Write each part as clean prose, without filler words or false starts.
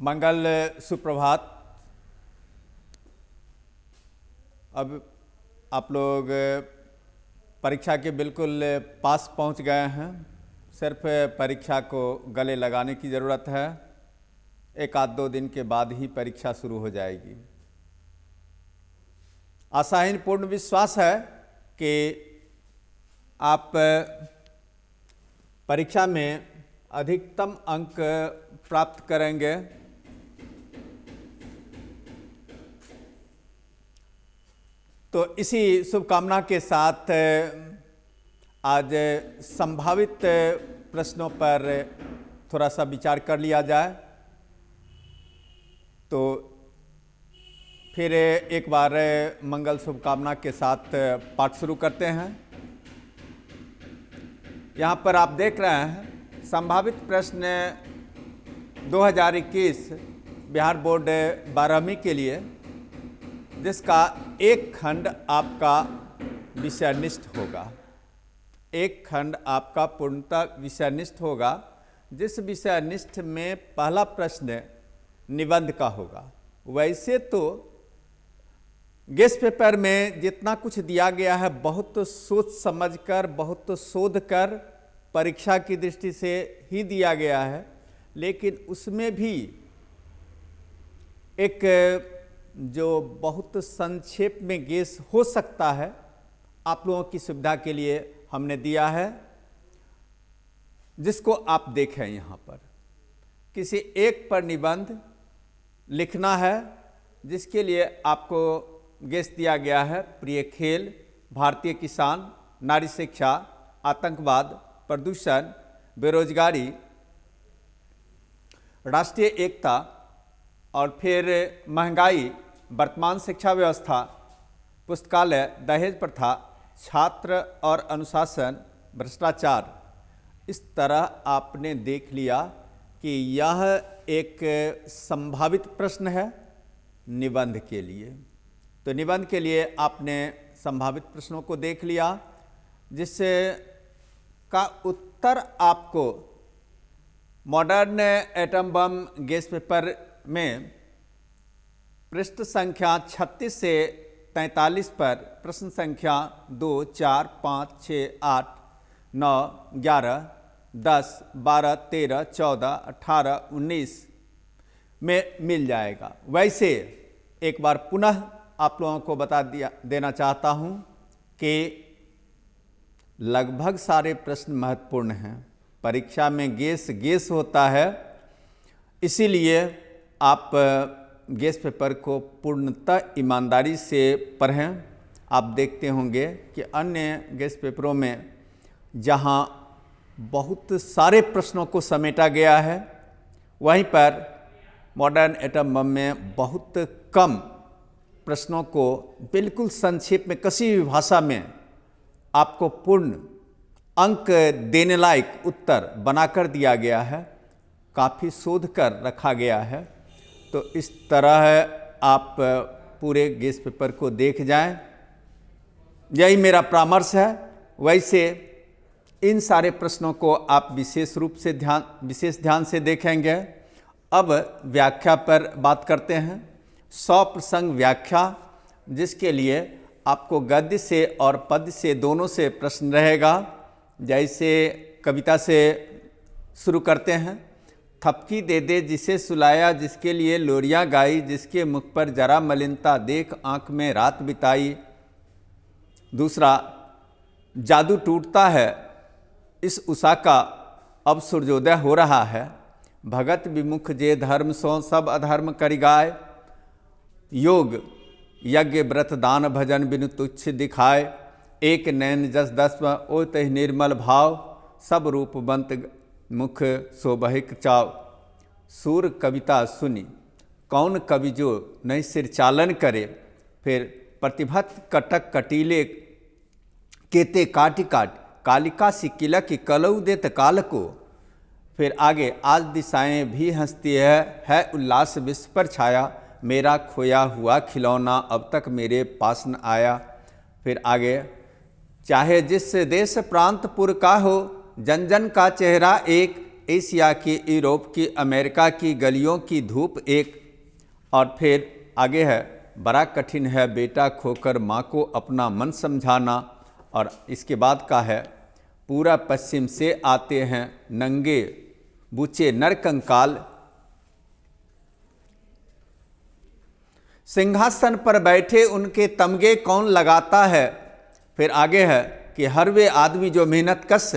मंगल सुप्रभात। अब आप लोग परीक्षा के बिल्कुल पास पहुंच गए हैं। सिर्फ परीक्षा को गले लगाने की ज़रूरत है। एक आध दो दिन के बाद ही परीक्षा शुरू हो जाएगी। आशाहीन पूर्ण विश्वास है कि आप परीक्षा में अधिकतम अंक प्राप्त करेंगे। तो इसी शुभकामना के साथ आज संभावित प्रश्नों पर थोड़ा सा विचार कर लिया जाए। तो फिर एक बार मंगल शुभकामना के साथ पाठ शुरू करते हैं। यहाँ पर आप देख रहे हैं संभावित प्रश्न 2021 बिहार बोर्ड 12वीं के लिए, जिसका एक खंड आपका विषयनिष्ठ होगा। एक खंड आपका पूर्णतः विषयनिष्ठ होगा, जिस विषयनिष्ठ में पहला प्रश्न निबंध का होगा। वैसे तो गेस्ट पेपर में जितना कुछ दिया गया है बहुत सोच समझकर, बहुत शोध कर परीक्षा की दृष्टि से ही दिया गया है, लेकिन उसमें भी एक जो बहुत संक्षेप में गेस हो सकता है, आप लोगों की सुविधा के लिए हमने दिया है, जिसको आप देखें। यहाँ पर किसी एक पर निबंध लिखना है, जिसके लिए आपको गेस दिया गया है। प्रिय खेल, भारतीय किसान, नारी शिक्षा, आतंकवाद, प्रदूषण, बेरोजगारी, राष्ट्रीय एकता और फिर महंगाई, वर्तमान शिक्षा व्यवस्था, पुस्तकालय, दहेज प्रथा, छात्र और अनुशासन, भ्रष्टाचार। इस तरह आपने देख लिया कि यह एक संभावित प्रश्न है निबंध के लिए। तो निबंध के लिए आपने संभावित प्रश्नों को देख लिया, जिससे का उत्तर आपको modern atom bomb guest paper में पृष्ठ संख्या 36 से 43 पर प्रश्न संख्या 2, 4, 5, 6, 8, 9, 11, 10, 12, 13, 14, 18, 19 में मिल जाएगा। वैसे एक बार पुनः आप लोगों को बता देना चाहता हूं कि लगभग सारे प्रश्न महत्वपूर्ण हैं। परीक्षा में गेस होता है, इसीलिए आप गेस्ट पेपर को पूर्णतः ईमानदारी से पढ़ें। आप देखते होंगे कि अन्य गेस्ट पेपरों में जहां बहुत सारे प्रश्नों को समेटा गया है, वहीं पर मॉडर्न एटम बम में बहुत कम प्रश्नों को बिल्कुल संक्षेप में कसी हुई भाषा में आपको पूर्ण अंक देने लायक उत्तर बनाकर दिया गया है। काफ़ी शोध कर रखा गया है। तो इस तरह आप पूरे गेस्ट पेपर को देख जाएं, यही मेरा परामर्श है। वैसे इन सारे प्रश्नों को आप विशेष ध्यान से देखेंगे। अब व्याख्या पर बात करते हैं। 100 प्रसंग व्याख्या, जिसके लिए आपको गद्य से और पद्य से दोनों से प्रश्न रहेगा। जैसे कविता से शुरू करते हैं। थपकी दे दे जिसे सुलाया, जिसके लिए लोरियां गाई, जिसके मुख पर जरा मलिनता देख आंख में रात बिताई। दूसरा, जादू टूटता है इस उषा का, अब सूर्योदय हो रहा है। भगत विमुख जे धर्म सो सब अधर्म करिगाय। योग यज्ञ व्रत दान भजन बिनु तुच्छ दिखाए। एक नैन जस दस्म ओ तहि निर्मल भाव, सब रूपवंत मुख शोभिक चाव। सूर कविता सुनी कौन कवि जो नहीं सिर चालन करे। फिर प्रतिभत कटक कटीले केते काटि काट, कालिका सी किलक कलऊ देत काल को। फिर आगे, आज दिशाएं भी हंसती है उल्लास विश्व पर छाया। मेरा खोया हुआ खिलौना अब तक मेरे पास न आया। फिर आगे, चाहे जिस देश प्रांत पुर का हो, जन जन का चेहरा एक, एशिया की, यूरोप की, अमेरिका की गलियों की धूप एक। और फिर आगे है, बड़ा कठिन है बेटा खोकर माँ को अपना मन समझाना। और इसके बाद का है, पूरा पश्चिम से आते हैं नंगे बूचे नरकंकाल, सिंहासन पर बैठे उनके तमगे कौन लगाता है। फिर आगे है कि हर वे आदमी जो मेहनत कश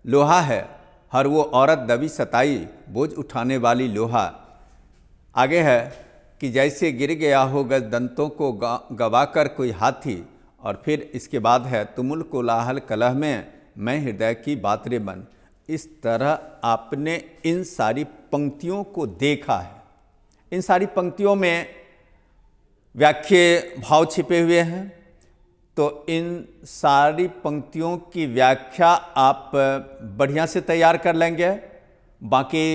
लोहा है, हर वो औरत दबी सताई बोझ उठाने वाली लोहा। आगे है कि जैसे गिर गया हो गज दंतों को गवाकर कोई हाथी। और फिर इसके बाद है, तुमुल कोलाहल कलह में मैं हृदय की बात रे मन। इस तरह आपने इन सारी पंक्तियों को देखा है। इन सारी पंक्तियों में व्याख्या भाव छिपे हुए हैं। तो इन सारी पंक्तियों की व्याख्या आप बढ़िया से तैयार कर लेंगे। बाकी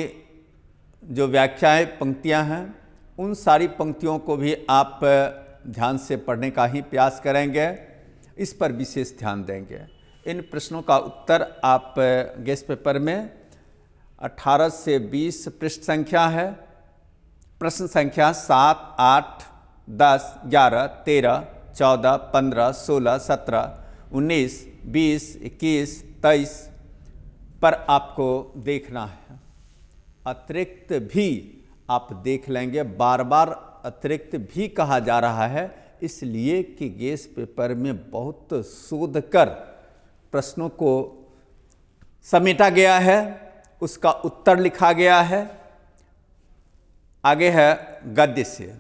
जो व्याख्याएं पंक्तियां हैं, उन सारी पंक्तियों को भी आप ध्यान से पढ़ने का ही प्रयास करेंगे, इस पर विशेष ध्यान देंगे। इन प्रश्नों का उत्तर आप गेस्ट पेपर में 18 से 20 पृष्ठ संख्या है। प्रश्न संख्या 7, 8, 10, 11, 13, 14, 15, 16, 17, 19, 20, 21, 23 पर आपको देखना है। अतिरिक्त भी आप देख लेंगे। बार बार अतिरिक्त भी कहा जा रहा है, इसलिए कि गेस्ट पेपर में बहुत शोध कर प्रश्नों को समेटा गया है, उसका उत्तर लिखा गया है। आगे है गद्य से,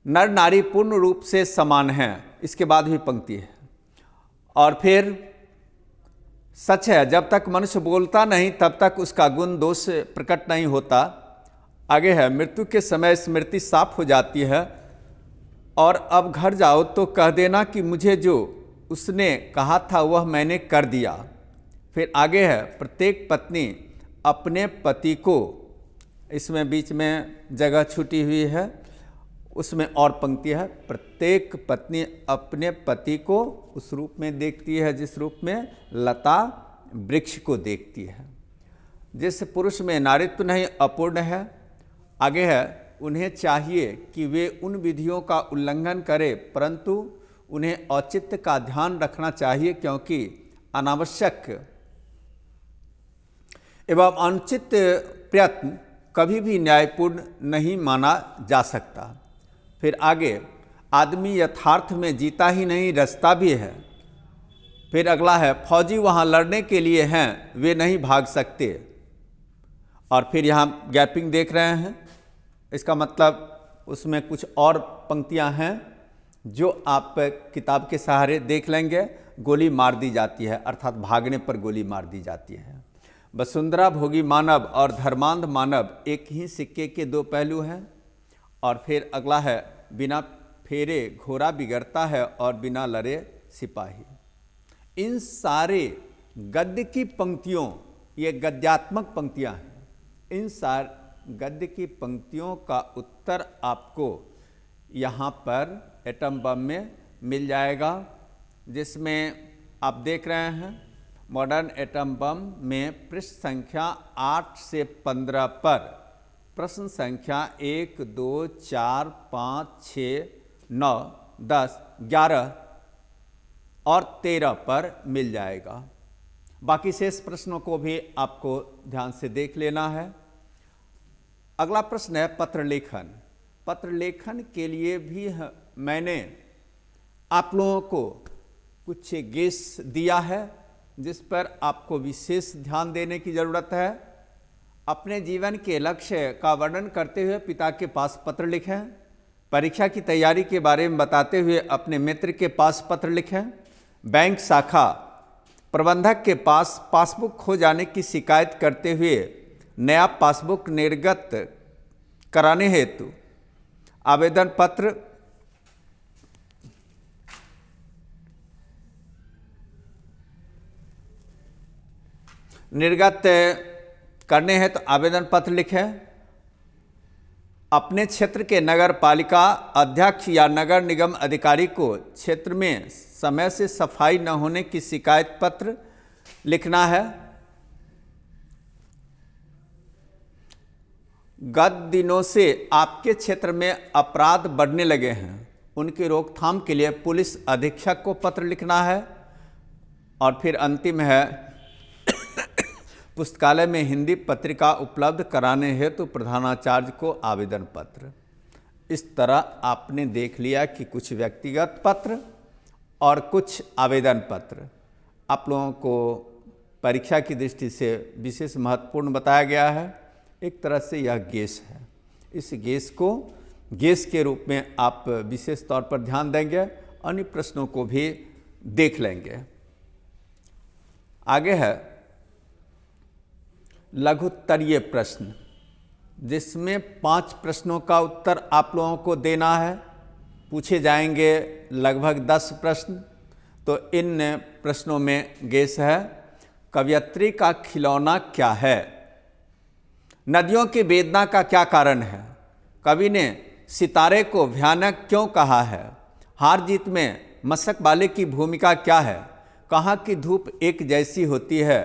नर नारी पूर्ण रूप से समान हैं। इसके बाद भी पंक्ति है। और फिर सच है, जब तक मनुष्य बोलता नहीं तब तक उसका गुण दोष प्रकट नहीं होता। आगे है, मृत्यु के समय स्मृति साफ हो जाती है। और अब घर जाओ तो कह देना कि मुझे जो उसने कहा था वह मैंने कर दिया। फिर आगे है, प्रत्येक पत्नी अपने पति को, इसमें बीच में जगह छूटी हुई है, उसमें और पंक्ति है, प्रत्येक पत्नी अपने पति को उस रूप में देखती है जिस रूप में लता वृक्ष को देखती है। जिस पुरुष में नारीत्व नहीं अपूर्ण है। आगे है, उन्हें चाहिए कि वे उन विधियों का उल्लंघन करें, परंतु उन्हें औचित्य का ध्यान रखना चाहिए, क्योंकि अनावश्यक एवं अनुचित प्रयत्न कभी भी न्यायपूर्ण नहीं माना जा सकता। फिर आगे, आदमी यथार्थ में जीता ही नहीं रचता भी है। फिर अगला है, फौजी वहाँ लड़ने के लिए हैं, वे नहीं भाग सकते। और फिर यहाँ गैपिंग देख रहे हैं, इसका मतलब उसमें कुछ और पंक्तियाँ हैं जो आप किताब के सहारे देख लेंगे। गोली मार दी जाती है, अर्थात भागने पर गोली मार दी जाती है। वसुंधरा भोगी मानव और धर्मांध मानव एक ही सिक्के के दो पहलू हैं। और फिर अगला है, बिना फेरे घोड़ा बिगड़ता है और बिना लड़े सिपाही। इन सारे गद्य की पंक्तियों, ये गद्यात्मक पंक्तियां हैं, इन सारे गद्य की पंक्तियों का उत्तर आपको यहाँ पर एटम बम में मिल जाएगा, जिसमें आप देख रहे हैं मॉडर्न एटम बम में पृष्ठ संख्या 8 से 15 पर प्रश्न संख्या 1, 2, 4, 5, 6, 9, 10, 11 और 13 पर मिल जाएगा। बाकी शेष प्रश्नों को भी आपको ध्यान से देख लेना है। अगला प्रश्न है पत्र लेखन। पत्र लेखन के लिए भी मैंने आप लोगों को कुछ गेस दिया है, जिस पर आपको विशेष ध्यान देने की ज़रूरत है। अपने जीवन के लक्ष्य का वर्णन करते हुए पिता के पास पत्र लिखें। परीक्षा की तैयारी के बारे में बताते हुए अपने मित्र के पास पत्र लिखें। बैंक शाखा प्रबंधक के पास पासबुक खो जाने की शिकायत करते हुए नया पासबुक निर्गत कराने हेतु आवेदन पत्र निर्गत करने हैं तो आवेदन पत्र लिखें। अपने क्षेत्र के नगर पालिका अध्यक्ष या नगर निगम अधिकारी को क्षेत्र में समय से सफाई न होने की शिकायत पत्र लिखना है। गत दिनों से आपके क्षेत्र में अपराध बढ़ने लगे हैं। उनकी रोकथाम के लिए पुलिस अधीक्षक को पत्र लिखना है। और फिर अंतिम है, पुस्तकालय में हिंदी पत्रिका उपलब्ध कराने हेतु प्रधानाचार्य को आवेदन पत्र। इस तरह आपने देख लिया कि कुछ व्यक्तिगत पत्र और कुछ आवेदन पत्र आप लोगों को परीक्षा की दृष्टि से विशेष महत्वपूर्ण बताया गया है। एक तरह से यह गेस है। इस गेस को गेस के रूप में आप विशेष तौर पर ध्यान देंगे, अन्य प्रश्नों को भी देख लेंगे। आगे है लघुत्तरीय प्रश्न, जिसमें 5 प्रश्नों का उत्तर आप लोगों को देना है। पूछे जाएंगे लगभग 10 प्रश्न। तो इन प्रश्नों में गेस है, कवयित्री का खिलौना क्या है? नदियों की वेदना का क्या कारण है? कवि ने सितारे को भयानक क्यों कहा है? हार जीत में मशक वाले की भूमिका क्या है? कहाँ की धूप एक जैसी होती है?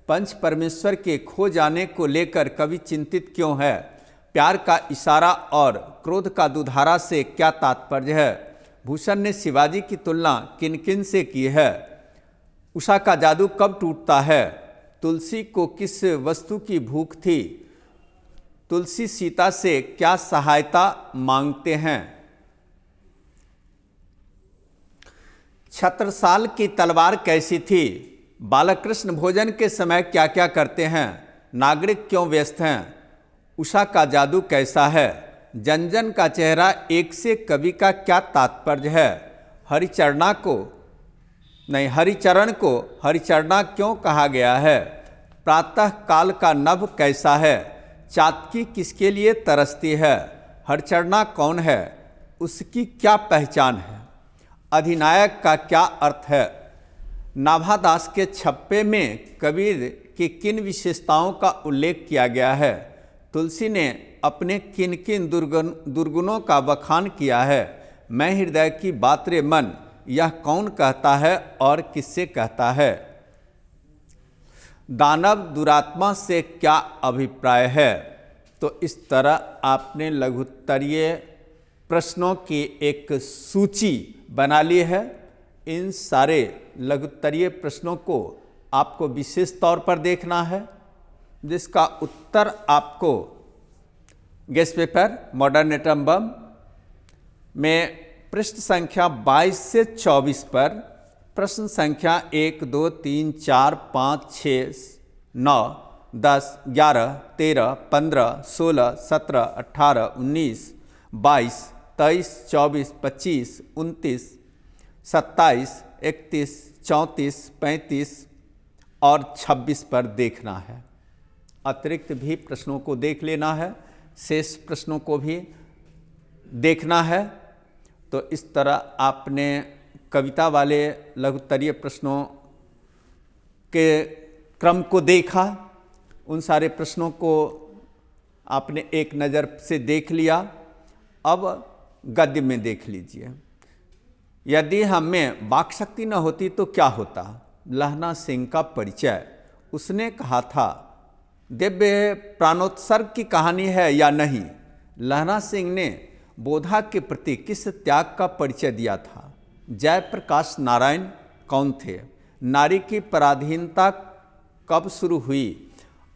पंच परमेश्वर के खो जाने को लेकर कवि चिंतित क्यों है? प्यार का इशारा और क्रोध का दुधारा से क्या तात्पर्य है? भूषण ने शिवाजी की तुलना किन किन से की है? उषा का जादू कब टूटता है? तुलसी को किस वस्तु की भूख थी? तुलसी सीता से क्या सहायता मांगते हैं? छत्रसाल की तलवार कैसी थी? बालकृष्ण भोजन के समय क्या क्या करते हैं? नागरिक क्यों व्यस्त हैं? उषा का जादू कैसा है? जन जन का चेहरा एक से कवि का क्या तात्पर्य है? हरिचरणा को हरिचरणा क्यों कहा गया है? प्रातः काल का नभ कैसा है? चातकी किसके लिए तरसती है? हरिचरणा कौन है? उसकी क्या पहचान है? अधिनायक का क्या अर्थ है? नाभादास के छप्पे में कबीर की किन विशेषताओं का उल्लेख किया गया है? तुलसी ने अपने किन किन दुर्गुणों का बखान किया है? मैं हृदय की बात रे मन, यह कौन कहता है और किससे कहता है? दानव दुरात्मा से क्या अभिप्राय है? तो इस तरह आपने लघुत्तरीय प्रश्नों की एक सूची बना ली है। इन सारे लघुत्तरीय प्रश्नों को आपको विशेष तौर पर देखना है, जिसका उत्तर आपको guest paper modern atom bomb में पृष्ठ संख्या 22 से 24 पर प्रश्न संख्या 1, 2, 3, 4, 5, 6, 9, 10, 11, 13, 15, 16, 17, 18, 19, 22, 23, 24, 25, 29, 27, 31, 34, 35 और 26 पर देखना है। अतिरिक्त भी प्रश्नों को देख लेना है, शेष प्रश्नों को भी देखना है। तो इस तरह आपने कविता वाले लघुत्तरीय प्रश्नों के क्रम को देखा। उन सारे प्रश्नों को आपने एक नज़र से देख लिया। अब गद्य में देख लीजिए। यदि हमें वाक शक्ति न होती तो क्या होता? लहना सिंह का परिचय। उसने कहा था, दिव्य प्राणोत्सर्ग की कहानी है या नहीं? लहना सिंह ने बोधा के प्रति किस त्याग का परिचय दिया था? जयप्रकाश नारायण कौन थे? नारी की पराधीनता कब शुरू हुई?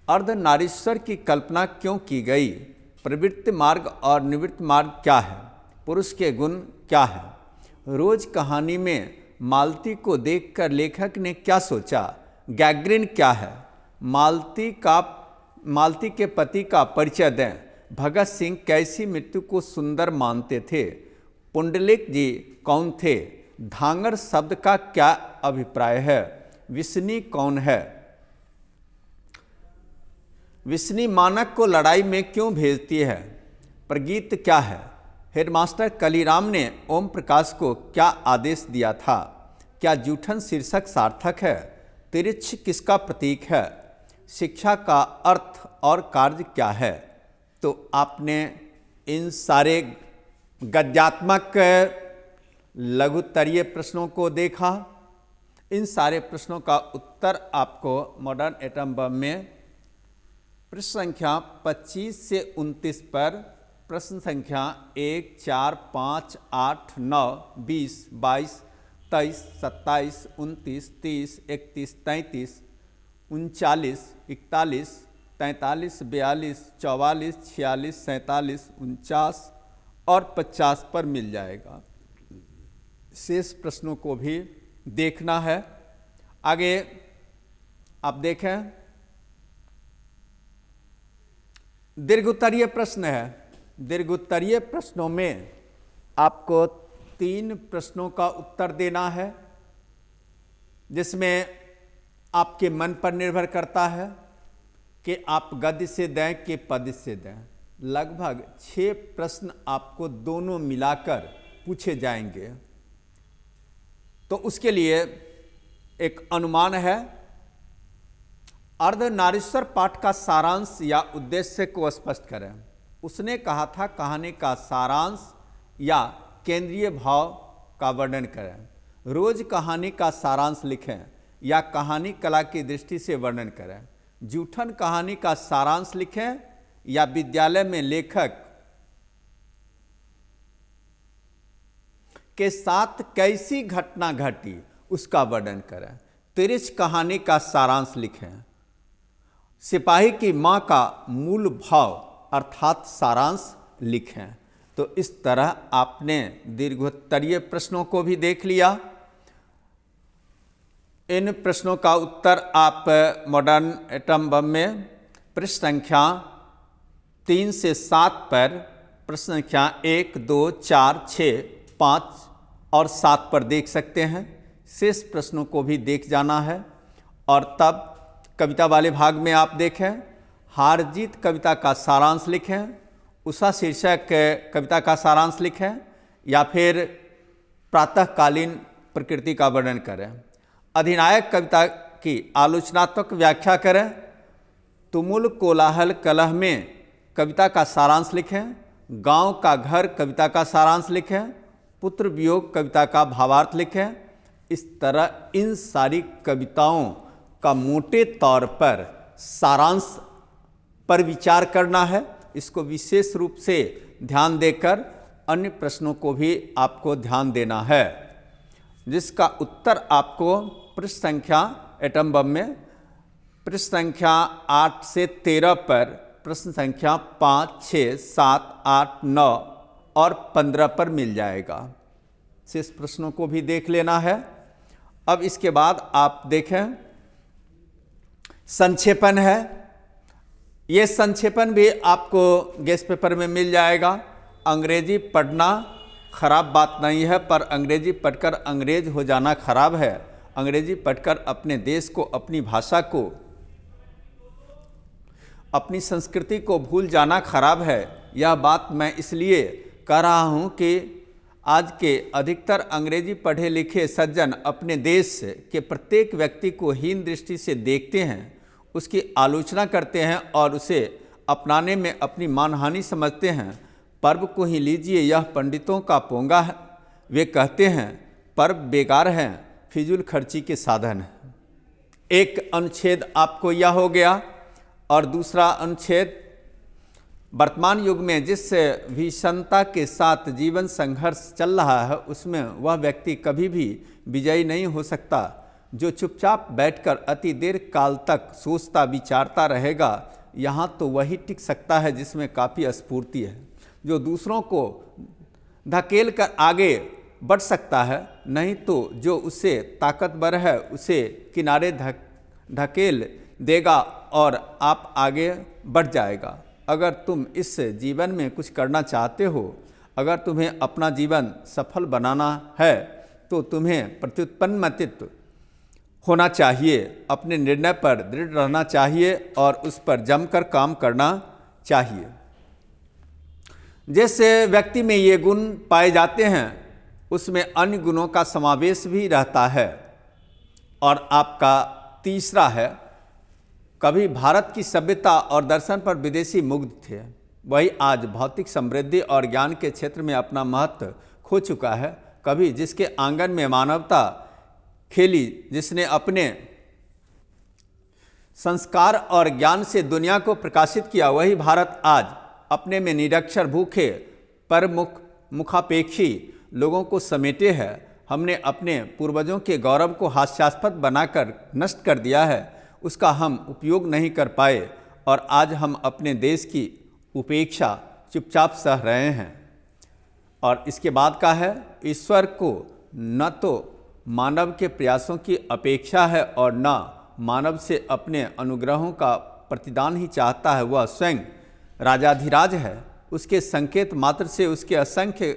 अर्धनारीश्वर की कल्पना क्यों की गई? प्रवृत्ति मार्ग और निवृत्ति मार्ग क्या है? पुरुष के गुण क्या है? रोज कहानी में मालती को देखकर लेखक ने क्या सोचा? गैग्रीन क्या है? मालती के पति का परिचय दें। भगत सिंह कैसी मृत्यु को सुंदर मानते थे? पुंडलिक जी कौन थे? धांगर शब्द का क्या अभिप्राय है? विष्णु कौन है? विष्णु मानक को लड़ाई में क्यों भेजती है? प्रगीत क्या है? हेडमास्टर कलीराम ने ओम प्रकाश को क्या आदेश दिया था? क्या जूठन शीर्षक सार्थक है? तिरछ किसका प्रतीक है? शिक्षा का अर्थ और कार्य क्या है? तो आपने इन सारे गद्यात्मक लघुत्तरीय प्रश्नों को देखा। इन सारे प्रश्नों का उत्तर आपको मॉडर्न एटम बम में प्रश्न संख्या 25 से 29 पर प्रश्न संख्या 1, 4, 5, 8, 9, 20, 22, 23, 27, 29, 30, 31, 33, 39, 41, 43, 42, 44, 46, 47, 49 और 50 पर मिल जाएगा। शेष प्रश्नों को भी देखना है। आगे आप देखें, दीर्घोत्तरीय प्रश्न है। दीर्घोत्तरीय प्रश्नों में आपको 3 प्रश्नों का उत्तर देना है, जिसमें आपके मन पर निर्भर करता है कि आप गद्य से दें कि पद्य से दें। लगभग 6 प्रश्न आपको दोनों मिलाकर पूछे जाएंगे। तो उसके लिए एक अनुमान है। अर्धनारीश्वर पाठ का सारांश या उद्देश्य को स्पष्ट करें। उसने कहा था कहानी का सारांश या केंद्रीय भाव का वर्णन करें। रोज कहानी का सारांश लिखें या कहानी कला की दृष्टि से वर्णन करें। जूठन कहानी का सारांश लिखें या विद्यालय में लेखक के साथ कैसी घटना घटी उसका वर्णन करें। तिरछ कहानी का सारांश लिखें। सिपाही की मां का मूल भाव अर्थात सारांश लिखें। तो इस तरह आपने दीर्घोत्तरीय प्रश्नों को भी देख लिया। इन प्रश्नों का उत्तर आप मॉडर्न एटम बम में प्रश्न संख्या 3 से 7 पर, प्रश्न संख्या 1, 2, 4, 6, 5 और 7 पर देख सकते हैं। शेष प्रश्नों को भी देख जाना है। और तब कविता वाले भाग में आप देखें, हार जीत कविता का सारांश लिखें, उषा शीर्षक कविता का सारांश लिखें या फिर प्रातःकालीन प्रकृति का वर्णन करें। अधिनायक कविता की आलोचनात्मक व्याख्या करें। तुमुल कोलाहल कलह में कविता का सारांश लिखें। गांव का घर कविता का सारांश लिखें। पुत्र वियोग कविता का भावार्थ लिखें। इस तरह इन सारी कविताओं का मोटे तौर पर सारांश पर विचार करना है। इसको विशेष रूप से ध्यान देकर अन्य प्रश्नों को भी आपको ध्यान देना है, जिसका उत्तर आपको प्रश्न संख्या एटम बम में प्रश्न संख्या 8 से 13 पर, प्रश्न संख्या 5, 6, 7, 8, 9 और 15 पर मिल जाएगा। शेष प्रश्नों को भी देख लेना है। अब इसके बाद आप देखें, संक्षेपण है। ये संक्षेपण भी आपको गेस्ट पेपर में मिल जाएगा। अंग्रेजी पढ़ना खराब बात नहीं है, पर अंग्रेजी पढ़कर अंग्रेज हो जाना खराब है। अंग्रेजी पढ़कर अपने देश को, अपनी भाषा को, अपनी संस्कृति को भूल जाना खराब है। यह बात मैं इसलिए कह रहा हूँ कि आज के अधिकतर अंग्रेजी पढ़े लिखे सज्जन अपने देश के प्रत्येक व्यक्ति को हीन दृष्टि से देखते हैं, उसकी आलोचना करते हैं और उसे अपनाने में अपनी मानहानि समझते हैं। पर्व को ही लीजिए, यह पंडितों का पोंगा है। वे कहते हैं पर्व बेकार हैं, फिजूल खर्ची के साधन है। एक अनुच्छेद आपको यह हो गया। और दूसरा अनुच्छेद, वर्तमान युग में जिस भीषणता के साथ जीवन संघर्ष चल रहा है, उसमें वह व्यक्ति कभी भी विजयी नहीं हो सकता जो चुपचाप बैठकर अति देर काल तक सोचता विचारता रहेगा। यहाँ तो वही टिक सकता है जिसमें काफ़ी स्फूर्ति है, जो दूसरों को धकेल कर आगे बढ़ सकता है। नहीं तो जो उससे ताकतवर है उसे किनारे धकेल देगा और आप आगे बढ़ जाएगा। अगर तुम इस जीवन में कुछ करना चाहते हो, अगर तुम्हें अपना जीवन सफल बनाना है, तो तुम्हें प्रत्युत्पन्नमतित्व होना चाहिए, अपने निर्णय पर दृढ़ रहना चाहिए और उस पर जमकर काम करना चाहिए। जैसे व्यक्ति में ये गुण पाए जाते हैं, उसमें अन्य गुणों का समावेश भी रहता है। और आपका तीसरा है, कभी भारत की सभ्यता और दर्शन पर विदेशी मुग्ध थे, वही आज भौतिक समृद्धि और ज्ञान के क्षेत्र में अपना महत्व खो चुका है। कभी जिसके आंगन में मानवता खेली, जिसने अपने संस्कार और ज्ञान से दुनिया को प्रकाशित किया, वही भारत आज अपने में निरक्षर, भूखे, परमुख, मुखापेक्षी लोगों को समेटे है। हमने अपने पूर्वजों के गौरव को हास्यास्पद बनाकर नष्ट कर दिया है, उसका हम उपयोग नहीं कर पाए और आज हम अपने देश की उपेक्षा चुपचाप सह रहे हैं। और इसके बाद का है, ईश्वर को न तो मानव के प्रयासों की अपेक्षा है और न मानव से अपने अनुग्रहों का प्रतिदान ही चाहता है। वह स्वयं राजाधिराज है, उसके संकेत मात्र से उसके असंख्य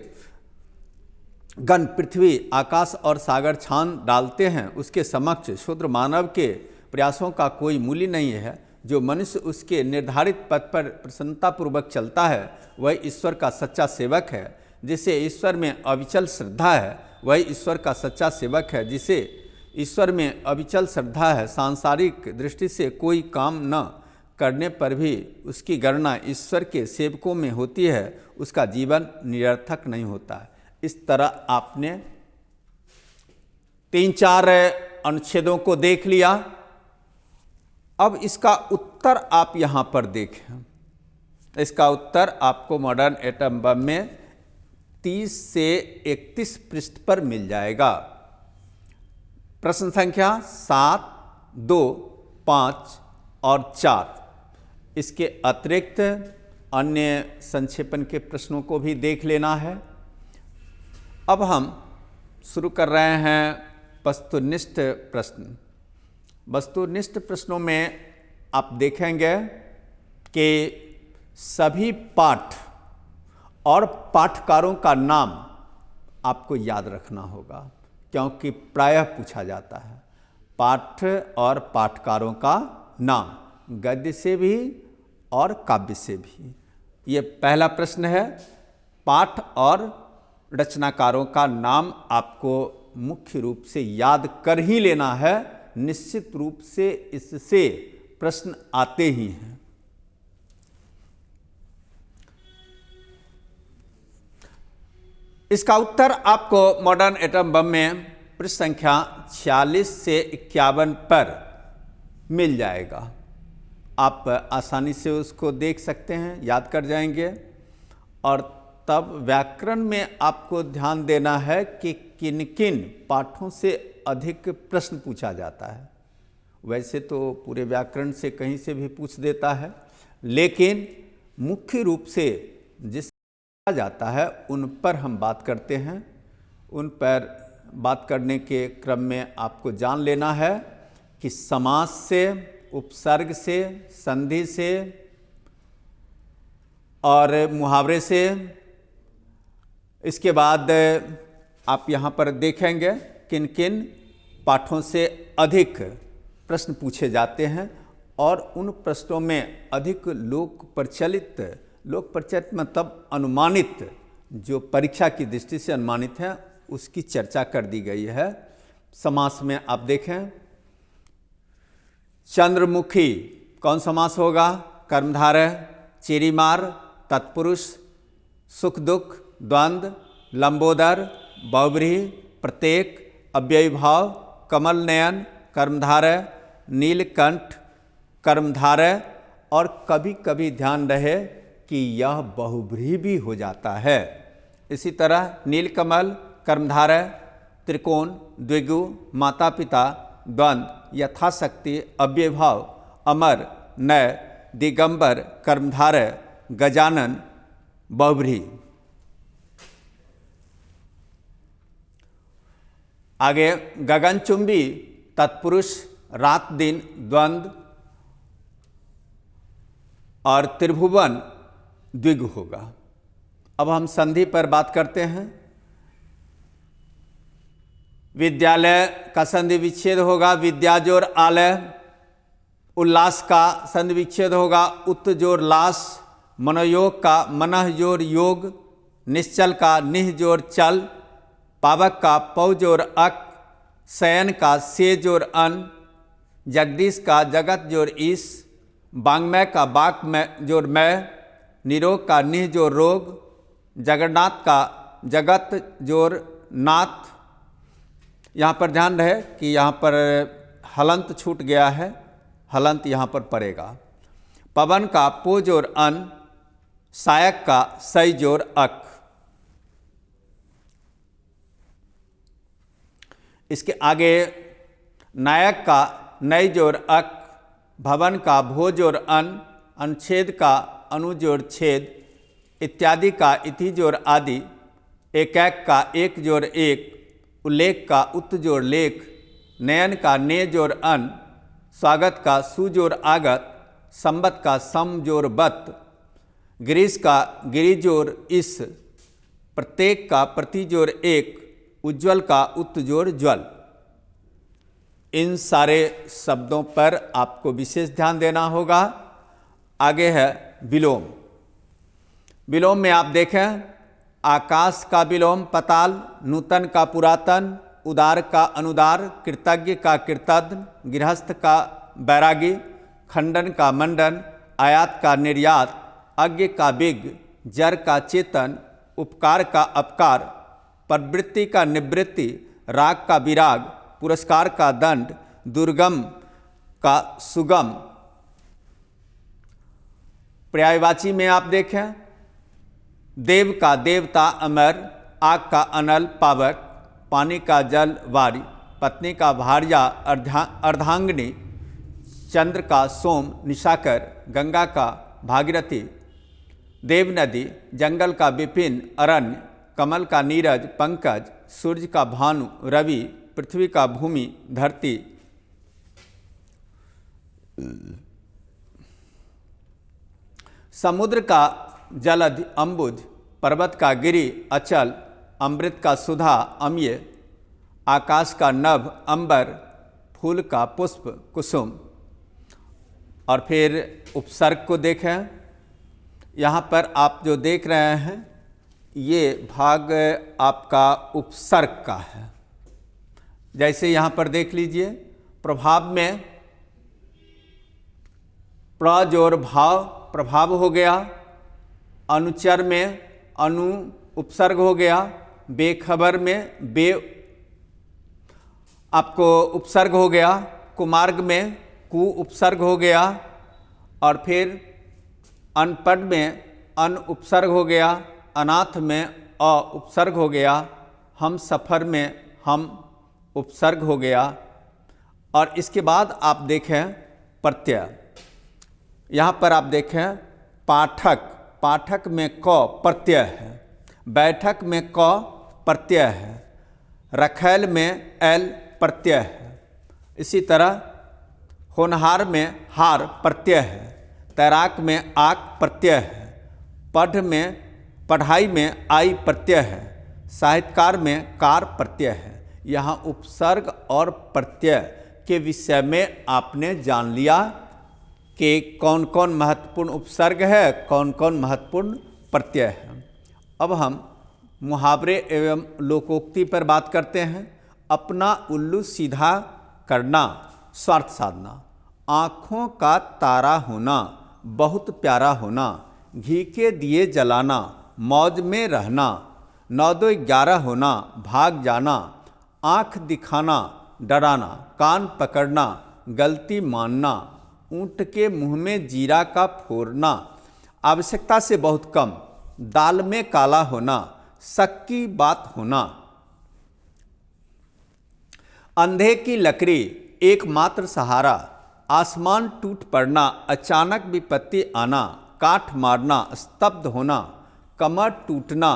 गण पृथ्वी, आकाश और सागर छान डालते हैं। उसके समक्ष शूद्र मानव के प्रयासों का कोई मूल्य नहीं है। जो मनुष्य उसके निर्धारित पथ पर प्रसन्नतापूर्वक चलता है, वह ईश्वर का सच्चा सेवक है। जिसे ईश्वर में अविचल श्रद्धा है, वही ईश्वर का सच्चा सेवक है। जिसे ईश्वर में अविचल श्रद्धा है, सांसारिक दृष्टि से कोई काम न करने पर भी उसकी गणना ईश्वर के सेवकों में होती है, उसका जीवन निरर्थक नहीं होता है। इस तरह आपने 3-4 अनुच्छेदों को देख लिया। अब इसका उत्तर आप यहां पर देखें। इसका उत्तर आपको मॉडर्न एटम बम में 30 से 31 पृष्ठ पर मिल जाएगा। प्रश्न संख्या 7, 2, 5 और 4। इसके अतिरिक्त अन्य संक्षेपण के प्रश्नों को भी देख लेना है। अब हम शुरू कर रहे हैं वस्तुनिष्ठ प्रश्न। वस्तुनिष्ठ प्रश्नों में आप देखेंगे कि सभी पाठ और पाठकारों का नाम आपको याद रखना होगा, क्योंकि प्रायः पूछा जाता है पाठ और पाठकारों का नाम, गद्य से भी और काव्य से भी। ये पहला प्रश्न है। पाठ और रचनाकारों का नाम आपको मुख्य रूप से याद कर ही लेना है। निश्चित रूप से इससे प्रश्न आते ही हैं। इसका उत्तर आपको मॉडर्न एटम बम में पृष्ठ संख्या 46 से 51 पर मिल जाएगा। आप आसानी से उसको देख सकते हैं, याद कर जाएंगे। और तब व्याकरण में आपको ध्यान देना है कि किन किन पाठों से अधिक प्रश्न पूछा जाता है। वैसे तो पूरे व्याकरण से कहीं से भी पूछ देता है, लेकिन मुख्य रूप से जिस जाता है उन पर हम बात करते हैं। उन पर बात करने के क्रम में आपको जान लेना है कि समास से, उपसर्ग से, संधि से और मुहावरे से। इसके बाद आप यहाँ पर देखेंगे किन किन पाठों से अधिक प्रश्न पूछे जाते हैं और उन प्रश्नों में अधिक लोक प्रचलित मतलब अनुमानित, जो परीक्षा की दृष्टि से अनुमानित है, उसकी चर्चा कर दी गई है। समास में आप देखें, चंद्रमुखी कौन समास होगा? कर्मधारय, चिरीमार, तत्पुरुष, सुख दुख, द्वंद्व, लंबोदर, बहुव्रीहि, प्रत्येक, अव्ययीभाव, कमल नयन, कर्मधारय, नीलकंठ, कर्मधारय। और कभी कभी ध्यान रहे कि यह बहुव्रीहि भी हो जाता है। इसी तरह नीलकमल, कर्मधारय, त्रिकोण, द्विगु, माता पिता, द्वंद्व, यथाशक्ति, अव्ययभाव, अमर, नय, दिगंबर, कर्मधारय, गजानन, बहुव्रीहि। आगे गगनचुंबी, तत्पुरुष, रात दिन, द्वंद्व और त्रिभुवन द्विगु होगा। अब हम संधि पर बात करते हैं। विद्यालय का संधि विच्छेद होगा विद्या जोर आलय। उल्लास का संधि विच्छेद होगा उत जोर लास। मनोयोग का मनः जोर योग। निश्चल का निह जोर चल। पावक का पौ जोर अक। शयन का से जोर अन। जगदीश का जगत जोर ईस। वांग्मय का बाक में जोर मैं। निरोग का निह जोर रोग। जगन्नाथ का जगत जोर नाथ। यहाँ पर ध्यान रहे कि यहाँ पर हलंत छूट गया है, हलंत यहाँ पर पड़ेगा। पवन का पो जोर अन, सायक का सई जोर अक। इसके आगे नायक का नई जोर अक, भवन का भो जोर अन, अनुच्छेद का अनु जोर छेद, इत्यादि का इति जोर आदि, एकैक का एक जोर एक, उल्लेख का उत जोर लेख, नयन का ने जोर अन, स्वागत का सु जोर आगत, संबत का सम जोर बत, गिरीश का गिरि जोर इस, प्रत्येक का प्रति जोर एक, उज्ज्वल का उत जोर ज्वल। इन सारे शब्दों पर आपको विशेष ध्यान देना होगा। आगे है विलोम। विलोम में आप देखें, आकाश का विलोम पताल, नूतन का पुरातन, उदार का अनुदार, कृतज्ञ का कृतज्ञ, गृहस्थ का बैरागी, खंडन का मंडन, आयात का निर्यात, अज्ञ का विज्ञ, जर का चेतन, उपकार का अपकार, प्रवृत्ति का निवृत्ति, राग का विराग, पुरस्कार का दंड, दुर्गम का सुगम। पर्यायवाची में आप देखें, देव का देवता अमर, आग का अनल पावक, पानी का जल वारी, पत्नी का भार्या अर्धांगिनी, चंद्र का सोम निशाकर, गंगा का भागीरथी, देव नदी, जंगल का विपिन अरण्य, कमल का नीरज पंकज, सूर्य का भानु रवि, पृथ्वी का भूमि धरती, समुद्र का जलधि अम्बुज, पर्वत का गिरि अचल, अमृत का सुधा अम्य, आकाश का नभ अंबर, फूल का पुष्प कुसुम। और फिर उपसर्ग को देखें। यहाँ पर आप जो देख रहे हैं ये भाग आपका उपसर्ग का है। जैसे यहाँ पर देख लीजिए, प्रभाव में प्र जोर भाव प्रभाव हो गया, अनुचर में अनु उपसर्ग हो गया, बेखबर में बे आपको उपसर्ग हो गया, कुमार्ग में कु उपसर्ग हो गया, और फिर अनपढ़ में अन उपसर्ग हो गया, अनाथ में अ उपसर्ग हो गया, हम सफ़र में हम उपसर्ग हो गया। और इसके बाद आप देखें प्रत्यय। यहाँ पर आप देखें पाठक, पाठक में क प्रत्यय है, बैठक में क प्रत्यय है, रखैल में एल प्रत्यय है, इसी तरह होनहार में हार प्रत्यय है, तैराक में आक प्रत्यय है, पढ़ में पढ़ाई में आई प्रत्यय है, साहित्यकार में कार प्रत्यय है। यहाँ उपसर्ग और प्रत्यय के विषय में आपने जान लिया कि कौन कौन महत्वपूर्ण उपसर्ग है, कौन कौन महत्वपूर्ण प्रत्यय है। अब हम मुहावरे एवं लोकोक्ति पर बात करते हैं। अपना उल्लू सीधा करना, स्वार्थ साधना, आँखों का तारा होना, बहुत प्यारा होना, घी के दिए जलाना, मौज में रहना, 9-2-11 होना, भाग जाना, आँख दिखाना, डराना, कान पकड़ना, गलती मानना, ऊँट के मुंह में जीरा का फोड़ना, आवश्यकता से बहुत कम, दाल में काला होना, शक की बात होना, अंधे की लकड़ी एकमात्र सहारा, आसमान टूट पड़ना, अचानक विपत्ति आना, काठ मारना, स्तब्ध होना, कमर टूटना,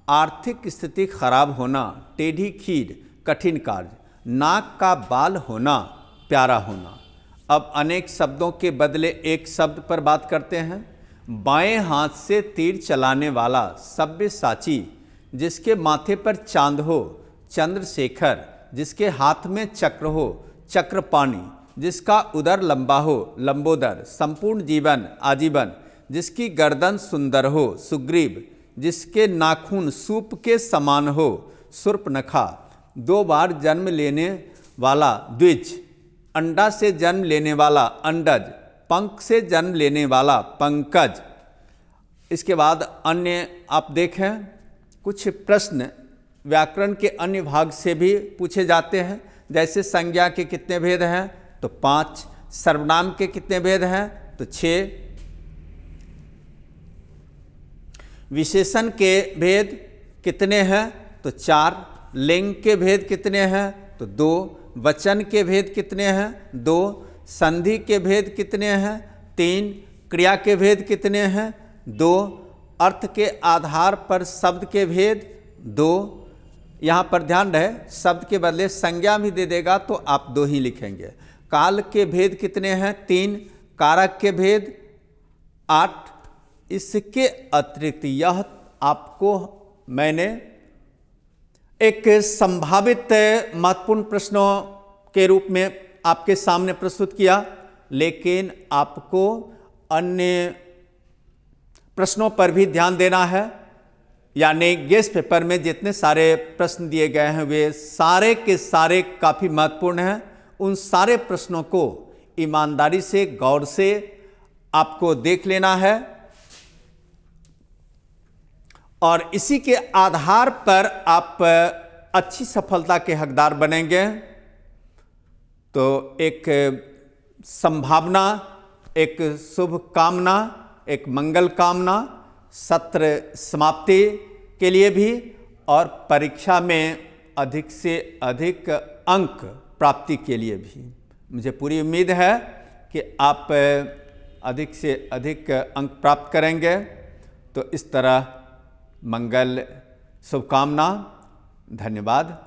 आर्थिक स्थिति खराब होना, टेढ़ी खीर, कठिन कार्य, नाक का बाल होना, प्यारा होना। अब अनेक शब्दों के बदले एक शब्द पर बात करते हैं। बाएं हाथ से तीर चलाने वाला, सब्यसाची, जिसके माथे पर चांद हो, चंद्रशेखर, जिसके हाथ में चक्र हो, चक्रपाणी, जिसका उदर लंबा हो, लंबोदर, संपूर्ण जीवन, आजीवन, जिसकी गर्दन सुंदर हो, सुग्रीव, जिसके नाखून सूप के समान हो, शूर्पणखा, 2 बार जन्म लेने वाला, द्विज, अंडा से जन्म लेने वाला, अंडज, पंख से जन्म लेने वाला, पंकज। इसके बाद अन्य आप देखें, कुछ प्रश्न व्याकरण के अन्य भाग से भी पूछे जाते हैं। जैसे संज्ञा के कितने भेद हैं, तो 5, सर्वनाम के कितने भेद हैं? तो 6। विशेषण के भेद कितने हैं? तो 4। लिंग के भेद कितने हैं? तो 2। वचन के भेद कितने हैं? 2। संधि के भेद कितने हैं? 3। क्रिया के भेद कितने हैं? 2। अर्थ के आधार पर शब्द के भेद 2। यहाँ पर ध्यान रहे, शब्द के बदले संज्ञा भी दे देगा तो आप 2 ही लिखेंगे। काल के भेद कितने हैं? 3। कारक के भेद 8। इसके अतिरिक्त यह आपको मैंने एक संभावित महत्वपूर्ण प्रश्नों के रूप में आपके सामने प्रस्तुत किया, लेकिन आपको अन्य प्रश्नों पर भी ध्यान देना है। यानी गेस्ट पेपर में जितने सारे प्रश्न दिए गए हैं वे सारे के सारे काफ़ी महत्वपूर्ण हैं। उन सारे प्रश्नों को ईमानदारी से, गौर से आपको देख लेना है और इसी के आधार पर आप अच्छी सफलता के हकदार बनेंगे। तो एक संभावना, एक शुभ कामना, एक मंगल कामना सत्र समाप्ति के लिए भी और परीक्षा में अधिक से अधिक अंक प्राप्ति के लिए भी। मुझे पूरी उम्मीद है कि आप अधिक से अधिक अंक प्राप्त करेंगे। तो इस तरह मंगल शुभकामना। धन्यवाद।